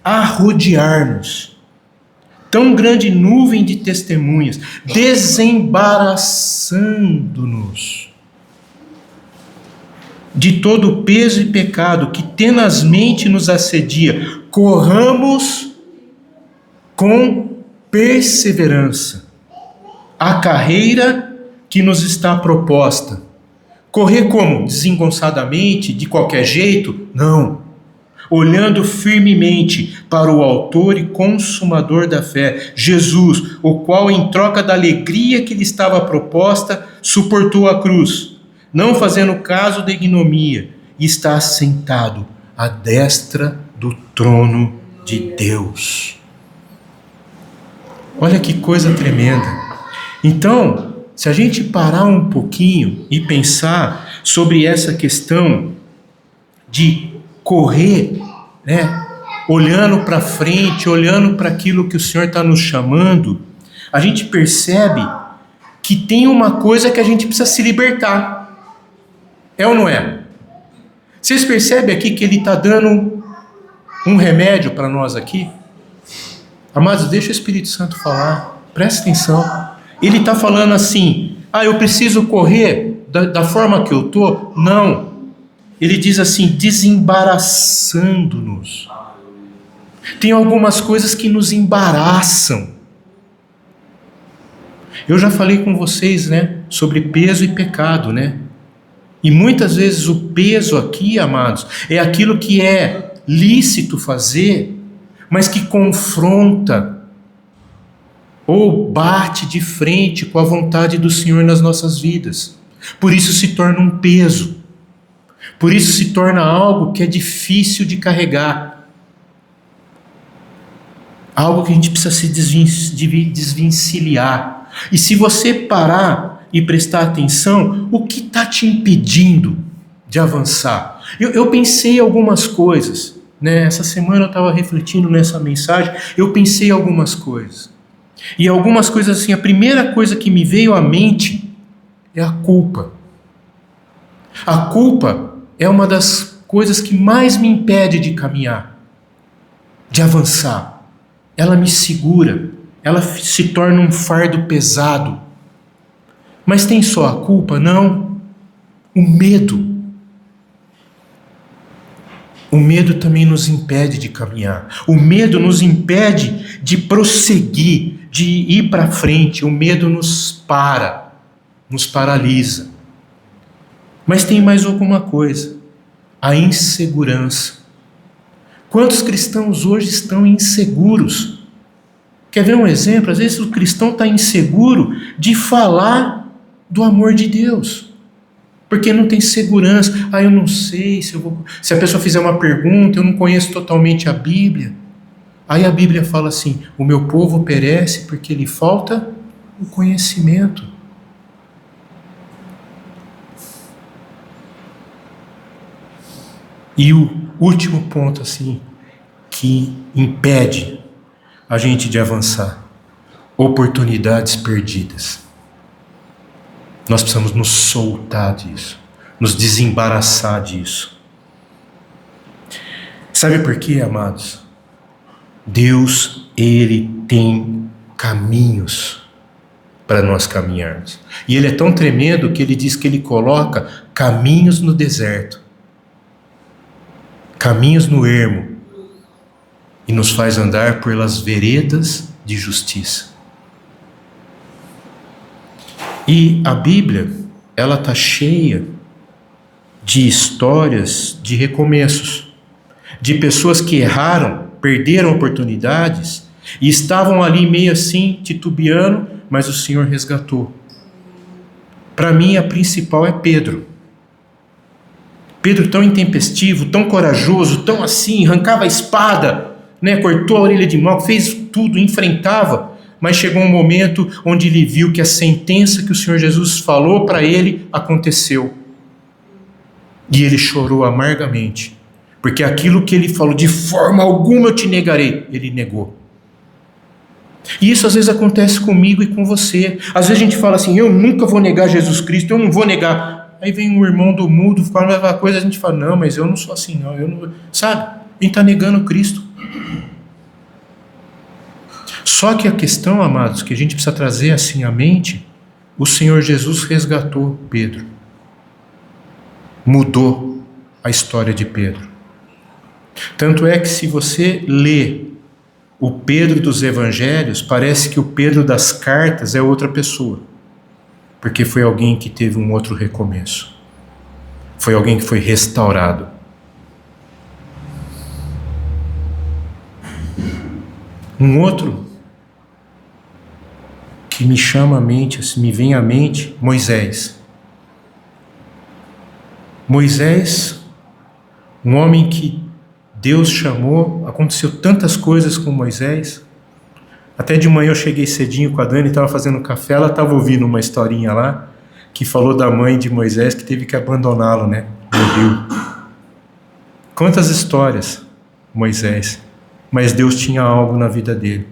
a rodear-nos tão grande nuvem de testemunhas, desembaraçando-nos de todo o peso e pecado que tenazmente nos assedia, corramos com perseverança a carreira que nos está proposta. Correr como? Desengonçadamente, de qualquer jeito? Não. Olhando firmemente para o autor e consumador da fé, Jesus, o qual, em troca da alegria que lhe estava proposta, suportou a cruz, não fazendo caso da ignomia, e está sentado à destra do trono de Deus. Olha que coisa tremenda. Então, se a gente parar um pouquinho e pensar sobre essa questão de correr, né, olhando para frente, olhando para aquilo que o Senhor está nos chamando, a gente percebe que tem uma coisa que a gente precisa se libertar. É ou não é? Vocês percebem aqui que ele está dando um remédio para nós aqui? Amados, deixa o Espírito Santo falar, presta atenção. Ele está falando assim, eu preciso correr da forma que eu estou? Não. Ele diz assim, desembaraçando-nos. Tem algumas coisas que nos embaraçam. Eu já falei com vocês, né, sobre peso e pecado, né? E muitas vezes o peso aqui, amados, é aquilo que é lícito fazer, mas que confronta ou bate de frente com a vontade do Senhor nas nossas vidas. Por isso se torna um peso. Por isso se torna algo que é difícil de carregar. Algo que a gente precisa se desvencilhar. E se você parar e prestar atenção, o que está te impedindo de avançar? Eu pensei em algumas coisas, né? Essa semana eu estava refletindo nessa mensagem, eu pensei em algumas coisas. E algumas coisas assim, a primeira coisa que me veio à mente é a culpa. A culpa é uma das coisas que mais me impede de caminhar, de avançar. Ela me segura, ela se torna um fardo pesado. Mas tem só a culpa? Não. O medo. O medo também nos impede de caminhar. O medo nos impede de prosseguir, de ir para frente. O medo nos paralisa. Mas tem mais alguma coisa. A insegurança. Quantos cristãos hoje estão inseguros? Quer ver um exemplo? Às vezes o cristão está inseguro de falar do amor de Deus. Porque não tem segurança. Eu não sei se eu vou... Se a pessoa fizer uma pergunta, eu não conheço totalmente a Bíblia. Aí a Bíblia fala assim, o meu povo perece porque lhe falta o conhecimento. E o último ponto, assim, que impede a gente de avançar, oportunidades perdidas. Nós precisamos nos soltar disso, nos desembaraçar disso. Sabe por quê, amados? Deus, Ele tem caminhos para nós caminharmos. E Ele é tão tremendo que Ele diz que Ele coloca caminhos no deserto, caminhos no ermo, e nos faz andar pelas veredas de justiça. E a Bíblia, ela está cheia de histórias de recomeços, de pessoas que erraram, perderam oportunidades e estavam ali meio assim, titubeando, mas o Senhor resgatou. Para mim, a principal é Pedro. Pedro tão intempestivo, tão corajoso, tão assim, arrancava a espada, né, cortou a orelha de Malco, fez tudo, enfrentava. Mas chegou um momento onde ele viu que a sentença que o Senhor Jesus falou para ele aconteceu. E ele chorou amargamente. Porque aquilo que ele falou, de forma alguma eu te negarei, ele negou. E isso às vezes acontece comigo e com você. Às vezes a gente fala assim, eu nunca vou negar Jesus Cristo, eu não vou negar. Aí vem um irmão do mundo, fala uma coisa, a gente fala, não, mas eu não sou assim não. Eu não... Sabe? A gente está negando Cristo. Só que a questão, amados, que a gente precisa trazer assim à mente, o Senhor Jesus resgatou Pedro. Mudou a história de Pedro. Tanto é que se você lê o Pedro dos Evangelhos, parece que o Pedro das cartas é outra pessoa. Porque foi alguém que teve um outro recomeço. Foi alguém que foi restaurado. Um outro que me chama à mente, assim, me vem à mente, Moisés. Moisés, um homem que Deus chamou, aconteceu tantas coisas com Moisés. Até de manhã eu cheguei cedinho com a Dani, estava fazendo café, ela estava ouvindo uma historinha lá, que falou da mãe de Moisés que teve que abandoná-lo, né, no rio. Quantas histórias, Moisés, mas Deus tinha algo na vida dele.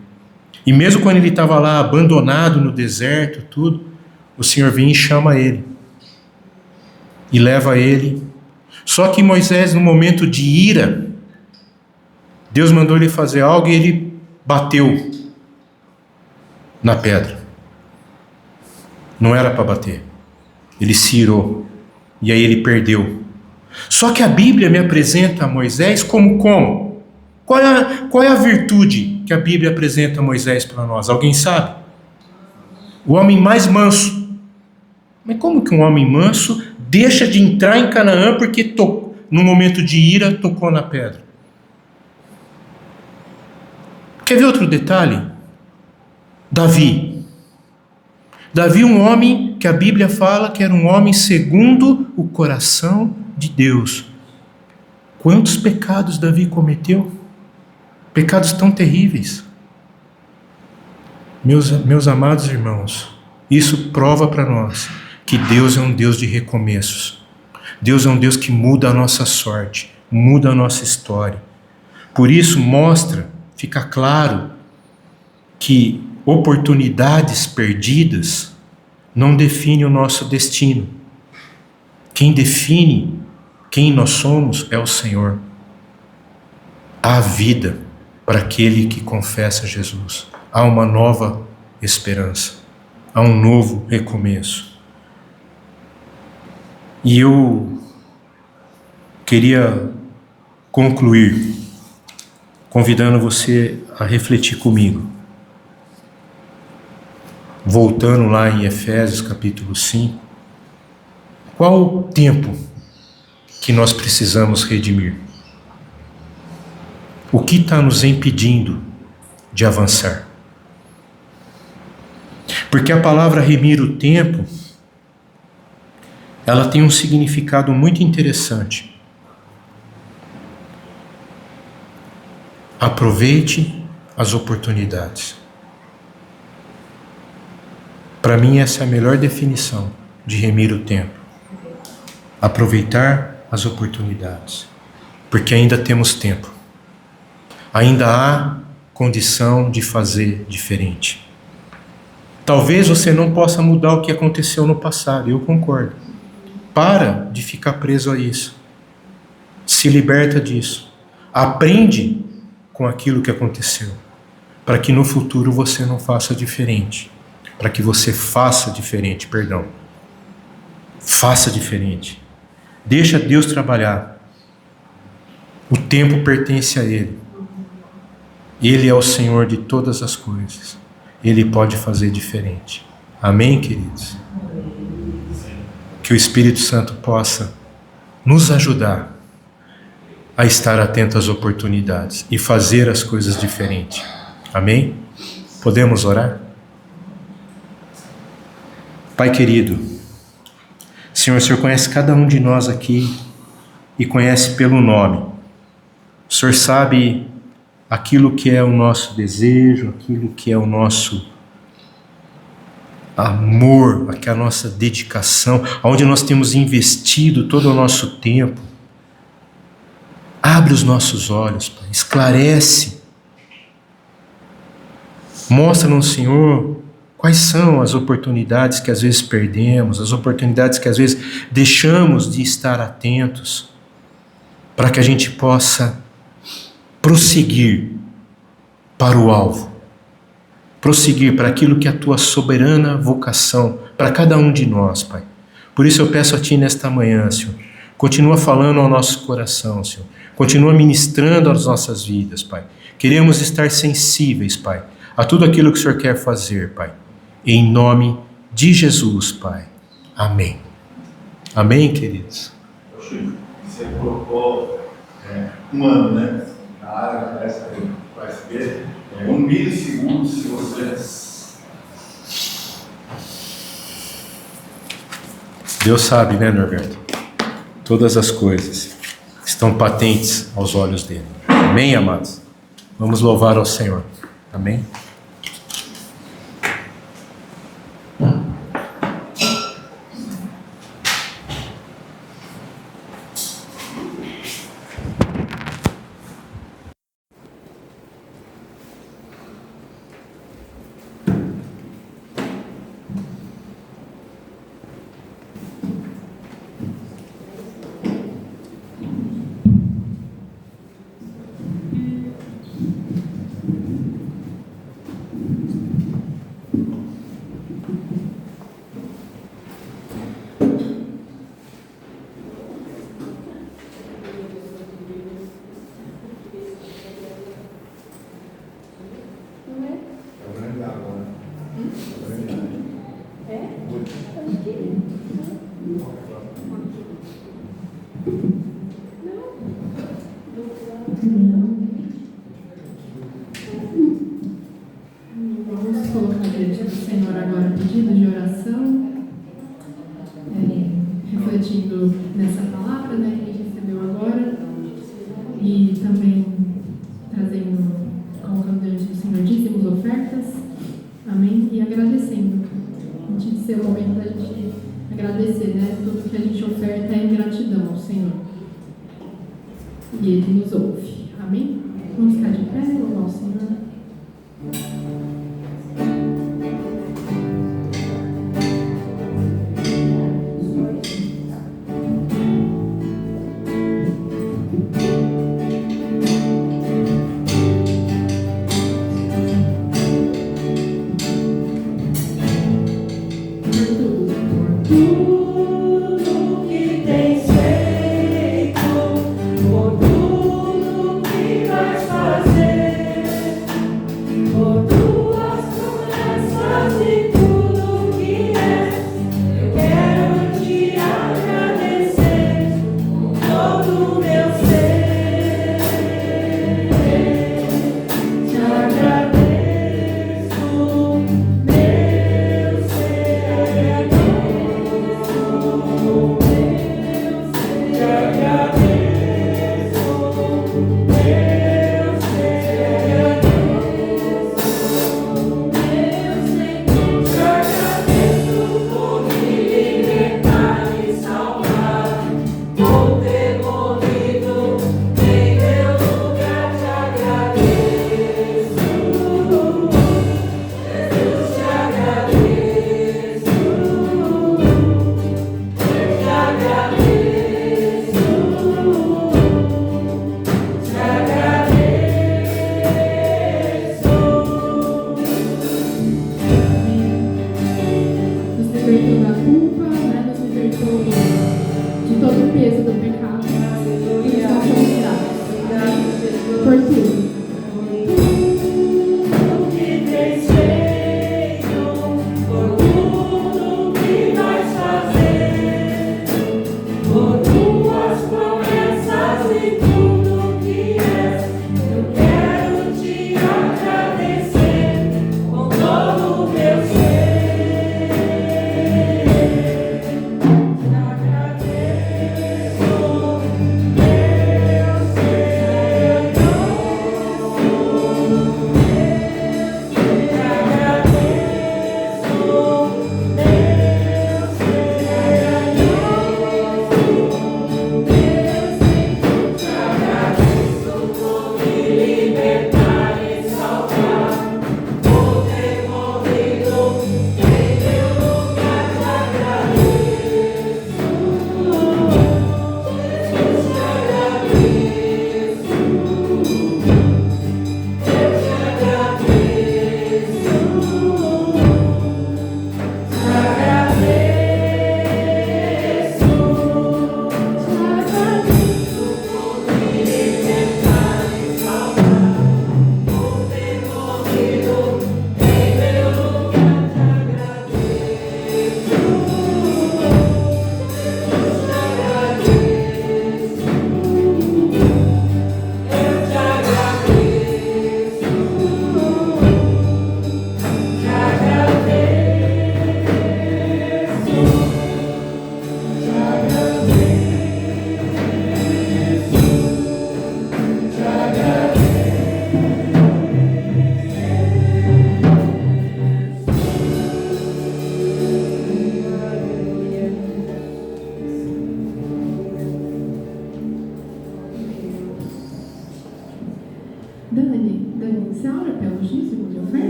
E mesmo quando ele estava lá abandonado no deserto, tudo, o Senhor vem e chama ele. E leva ele. Só que Moisés, no momento de ira, Deus mandou ele fazer algo e ele bateu na pedra. Não era para bater. Ele se irou. E aí ele perdeu. Só que a Bíblia me apresenta Moisés como? Qual é a virtude que a Bíblia apresenta Moisés para nós? Alguém sabe? O homem mais manso. Mas como que um homem manso deixa de entrar em Canaã porque no momento de ira tocou na pedra? Quer ver outro detalhe? Davi, um homem que a Bíblia fala que era um homem segundo o coração de Deus. Quantos pecados Davi cometeu? Pecados tão terríveis. Meus amados irmãos, isso prova para nós que Deus é um Deus de recomeços. Deus é um Deus que muda a nossa sorte, muda a nossa história. Por isso fica claro que oportunidades perdidas não definem o nosso destino. Quem define quem nós somos é o Senhor. Há vida para aquele que confessa Jesus. Há uma nova esperança. Há um novo recomeço. E eu queria concluir convidando você a refletir comigo. Voltando lá em Efésios capítulo 5, qual o tempo que nós precisamos redimir? O que está nos impedindo de avançar? Porque a palavra remir o tempo, ela tem um significado muito interessante. Aproveite as oportunidades. Para mim, essa é a melhor definição de remir o tempo. Aproveitar as oportunidades. Porque ainda temos tempo. Ainda há condição de fazer diferente. Talvez você não possa mudar o que aconteceu no passado, eu concordo. Para de ficar preso a isso. Se liberta disso. Aprende com aquilo que aconteceu, para que no futuro você não faça diferente. Para que você faça diferente, perdão. Faça diferente. Deixa Deus trabalhar. O tempo pertence a Ele. Ele é o Senhor de todas as coisas. Ele pode fazer diferente. Amém, queridos? Que o Espírito Santo possa nos ajudar a estar atento às oportunidades e fazer as coisas diferentes. Amém? Podemos orar? Pai querido, Senhor, o Senhor conhece cada um de nós aqui e conhece pelo nome. O Senhor sabe aquilo que é o nosso desejo, aquilo que é o nosso amor, a nossa dedicação, aonde nós temos investido todo o nosso tempo. Abre os nossos olhos, Pai, esclarece. Mostra-nos, Senhor, quais são as oportunidades que às vezes perdemos, as oportunidades que às vezes deixamos de estar atentos, para que a gente possa prosseguir para o alvo, prosseguir para aquilo que é a tua soberana vocação para cada um de nós, Pai. Por isso eu peço a Ti nesta manhã, Senhor, continua falando ao nosso coração, Senhor, continua ministrando às nossas vidas, Pai. Queremos estar sensíveis, Pai, a tudo aquilo que o Senhor quer fazer, Pai. Em nome de Jesus, Pai. Amém. Amém, queridos? Você colocou um ano, né? Na área da PSB, 1 milissegundo se você... Deus sabe, né, Norberto? Todas as coisas estão patentes aos olhos dele. Amém, amados? Vamos louvar ao Senhor. Amém? Vamos colocar diante do Senhor agora pedido de oração, refletindo nessa palavra, né, que a gente recebeu agora, e também colocando diante do Senhor dízimos, ofertas, amém, e agradecendo. Antes de ser o momento da gente agradecer, né, tudo que a gente oferta é em gratidão ao Senhor, e Ele nos ouve, amém? Vamos ficar de pé e louvar o Senhor. Fazer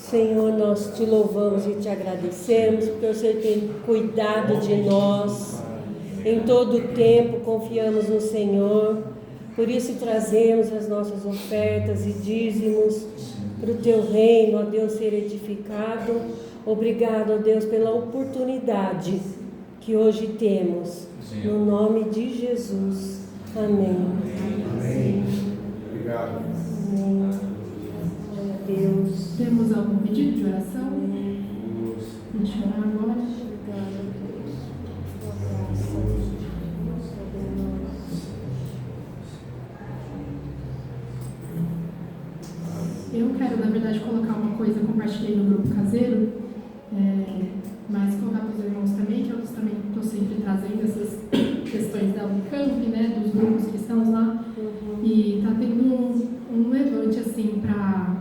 Senhor, nós te louvamos e te agradecemos porque o Senhor tem cuidado de nós. Em todo o tempo confiamos no Senhor, por isso trazemos as nossas ofertas e dízimos para o teu reino, ó Deus, ser edificado. Obrigado, ó Deus, pela oportunidade que hoje temos. No nome de Jesus. Amém. Amém. Obrigado. Amém. Glória a Deus. Temos algum pedido de oração? Deixa eu orar agora. Obrigada, Deus. Tua graça. Eu quero, na verdade, colocar uma coisa, compartilhei no grupo caseiro, mas colocar para os irmãos também, que eu também estou sempre trazendo essas questões da Unicamp, né, dos grupos cristãos lá, e está tendo um levante, assim, para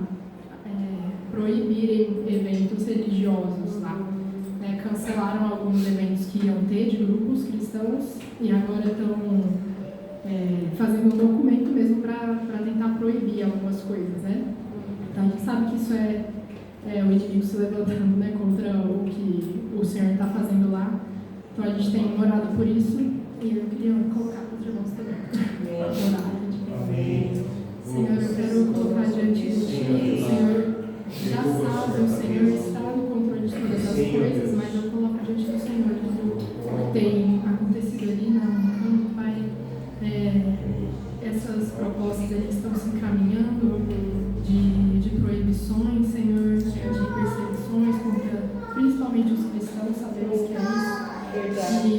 proibirem eventos religiosos lá. Cancelaram alguns eventos que iam ter de grupos cristãos e agora estão fazendo um documento mesmo para tentar proibir algumas coisas, né? Então a gente sabe que isso é o inimigo se levantando, né, contra o que o Senhor está fazendo lá. Então a gente tem orado por isso e eu queria colocar para os irmãos também. Amém. Senhor, eu quero colocar diante de Ti, o Senhor já sabe, o Senhor está no controle de todas as coisas, mas eu coloco diante do Senhor tudo o que tem acontecido ali na Unicamp, Pai. Essas propostas eles estão se encaminhando de proibições, Senhor, de perseguições contra principalmente os cristãos, sabemos que é isso. E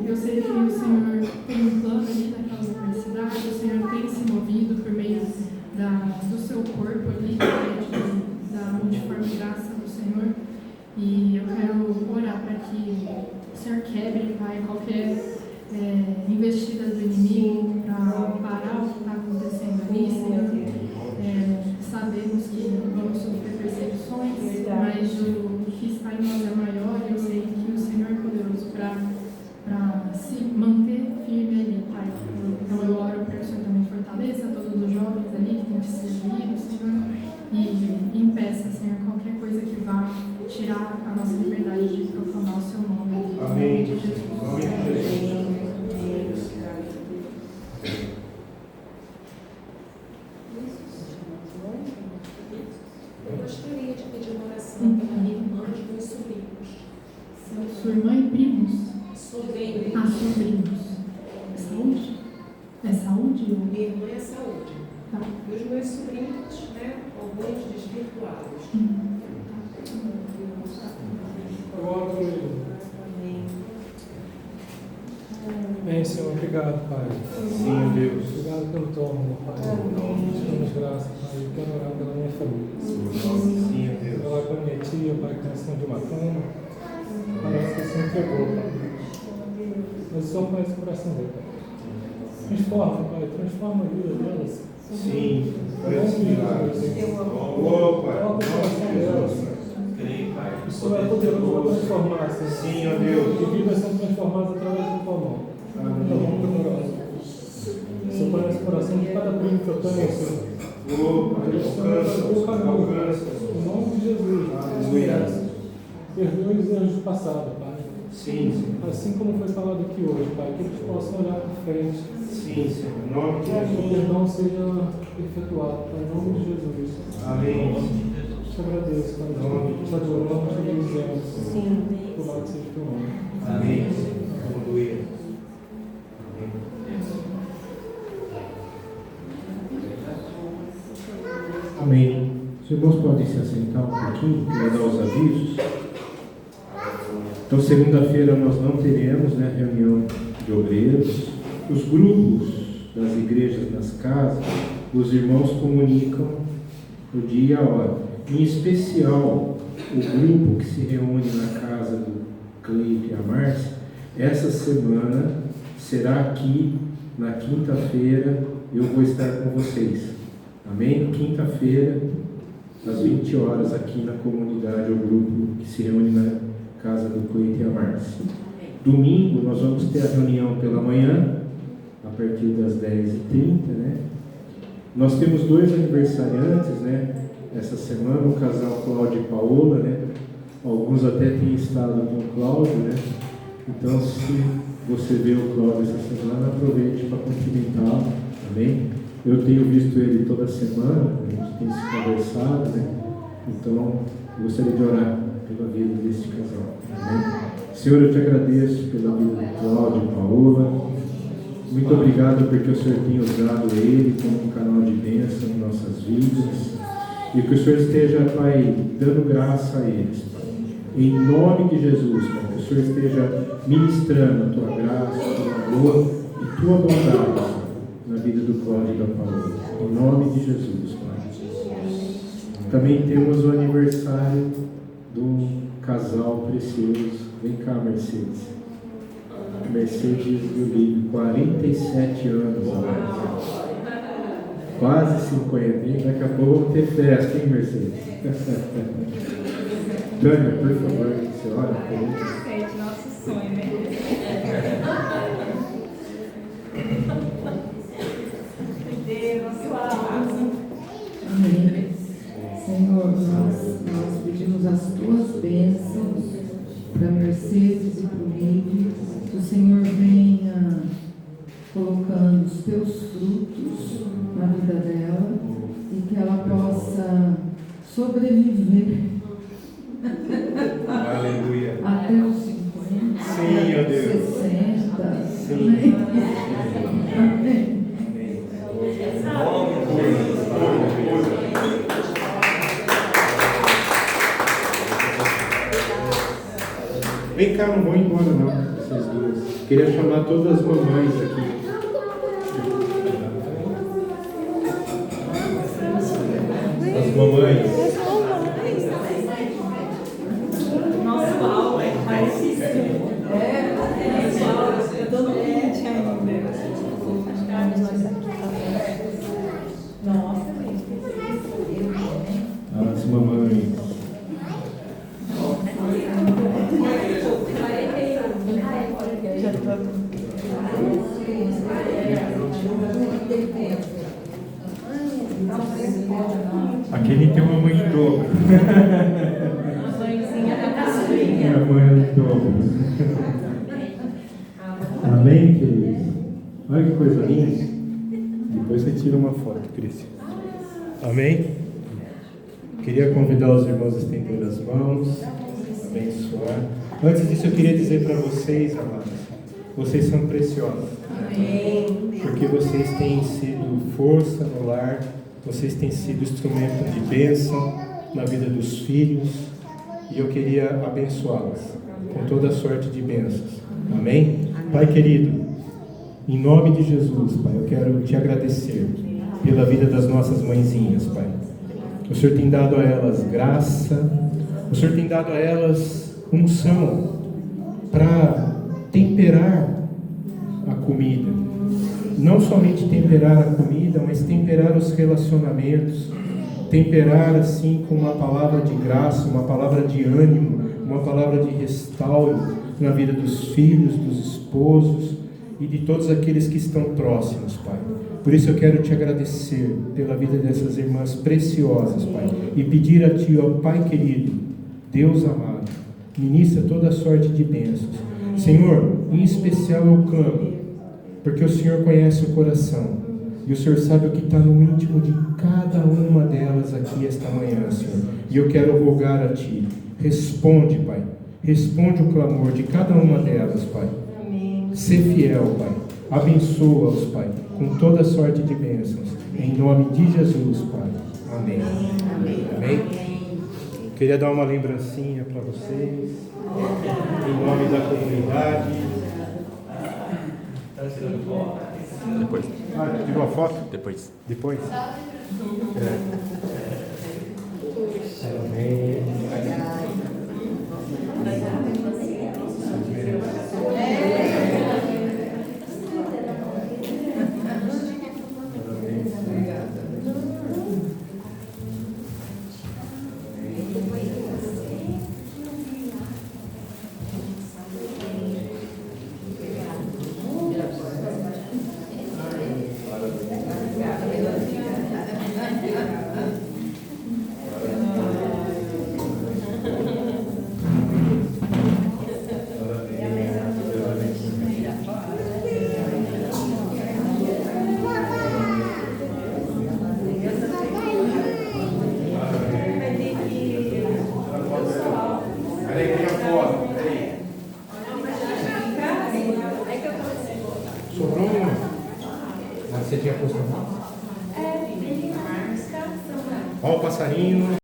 eu sei que o Senhor tem um plano ali naquela universidade, o Senhor tem se movido por meio do seu corpo ali, da multiforme graça do Senhor. E eu quero orar para que o Senhor quebre, Pai, qualquer investida do inimigo para parar o que está acontecendo ali, Senhor. Sabemos que vamos sofrer perseguições, mas o que está em nós é maior. Eu sei que o Senhor é poderoso para se manter firme ali, Pai. Então eu oro para que o Senhor também fortaleça todos os jovens ali que têm que servir, Senhor, e impeça, Senhor, qualquer coisa que vá tirar a nossa liberdade de proclamar o seu nome. Amém. Em nome de Jesus. Amém. Eu gostaria de pedir uma oração pela minha irmã e meus sobrinhos. Sua irmã e primos? Sobrinhos. Sobrinhos. É saúde? É saúde? Minha irmã é saúde. Tá. E os meus sobrinhos, né, alguns desvirtuados. Bem, Senhor, obrigado, Pai. Sim, Deus. Obrigado pelo teu amor, Pai. Te damos graça, Pai. Eu quero orar pela minha família. Sim, Deus. Quero orar pela minha tia, Pai, que está em cima de uma cama. Parece que se entregou, Pai. Mas só conhece o coração dele, Pai. Transforma, Pai. Transforma a vida delas. Sim. Parece que Pai. coloca o coração delas. Creio, Pai. O Senhor é poderoso para transformar, Senhor. Sim, ó Deus. Que vidas são transformadas através da tua mão. Da mão poderosa. Senhor, conhece o coração de cada primo que eu tenho, Senhor. Alcança. Em nome de Jesus. Aleluia. Perdoe os erros do passado, Pai. Sim, Senhor. Assim como foi falado aqui hoje, Pai, que eles possam olhar para frente. Sim, Senhor. Em nome de Que o Jesus. perdão seja efetuado, Pai, em nome de Jesus. Amém. Te agradeço, Pai. Te adoramos, te bendizemos. Sim. Louvado seja o teu nome. Amém. Aleluia. Amém. Os irmãos podem se assentar um pouquinho para dar os avisos. Então, segunda-feira nós não teremos, né, reunião de obreiros. Os grupos das igrejas nas casas, os irmãos comunicam o dia e a hora. Em especial, o grupo que se reúne na casa do Cleito e a Márcia, essa semana será aqui na quinta-feira. Eu vou estar com vocês. Amém? Quinta-feira, às 20 horas, aqui na comunidade, o grupo que se reúne na casa do Cleito e a Márcia. Domingo, nós vamos ter a reunião pela manhã, a partir das 10h30, né? Nós temos 2 aniversariantes, né? Essa semana, o casal Cláudio e Paola. Paola, né? Alguns até têm estado com o Cláudio, né? Então, se você vê o Cláudio essa semana, aproveite para cumprimentá-lo, amém? Eu tenho visto ele toda semana, a gente tem se conversado, né? Então, eu gostaria de orar pela vida deste casal, amém? Senhor, eu te agradeço pela vida do Cláudio e Paola. Muito obrigado porque o Senhor tem usado ele como um canal de bênção em nossas vidas. E que o Senhor esteja, Pai, dando graça a eles, Pai. Em nome de Jesus, Pai, que o Senhor esteja ministrando a tua graça, o teu amor e tua bondade, Pai, na vida do Cláudio e da Paola. Em nome de Jesus, Pai. Também temos o aniversário do casal precioso. Vem cá, Mercedes. Mercedes Julie, 47 anos agora. Quase 50, hein? Daqui a pouco vamos ter festa, hein, Mercedes? Tânia, por favor, você olha para ele. Nosso sonho, né? Amém. Senhor, nós pedimos as tuas bênçãos para Mercedes e para o Ligue. Que o Senhor venha colocando os teus frutos na vida dela e que ela possa sobreviver. Aleluia. Até os 50, Sim, ó Deus. 60. Sim. Amém. Vem cá, não vou embora não, vocês duas. Queria chamar todas as mamães aqui. As mamães. Nosso alvo é todo mundo te ama. Nossa, As mamães. Aquele tem uma mãe em dobro. a mãezinha da caçulinha. Minha mãe em dobro. Amém, queridos? Olha que coisa linda. Depois você tira uma foto, Cristian. Amém? Queria convidar os irmãos a estender as mãos, abençoar. Antes disso, eu queria dizer para vocês, amados, vocês são preciosos. Amém. Porque vocês têm sido força no lar, vocês têm sido instrumento de bênção na vida dos filhos, e eu queria abençoá-las com toda a sorte de bênçãos. Amém? Pai querido, em nome de Jesus, Pai, eu quero te agradecer pela vida das nossas mãezinhas, Pai. O Senhor tem dado a elas graça, o Senhor tem dado a elas unção para temperar a comida. Não somente temperar a comida, mas temperar os relacionamentos, temperar assim com uma palavra de graça, uma palavra de ânimo, uma palavra de restauro na vida dos filhos, dos esposos e de todos aqueles que estão próximos, Pai. Por isso eu quero te agradecer pela vida dessas irmãs preciosas, Pai, e pedir a Ti, ó Pai querido, Deus amado, ministra toda a sorte de bênçãos. Senhor, em especial eu clamo, porque o Senhor conhece o coração, e o Senhor sabe o que está no íntimo de cada uma delas aqui esta manhã, Senhor. E eu quero rogar a Ti, responde, Pai, responde o clamor de cada uma delas, Pai. Sê fiel, Pai, abençoa-os, Pai, com toda a sorte de bênçãos, em nome de Jesus, Pai. Amém. Amém. Queria dar uma lembrancinha para vocês, em nome da comunidade. Depois. Tirou uma foto? Depois. Depois? Amém. Você tinha posto a mão? É, ele marca, Ó o passarinho.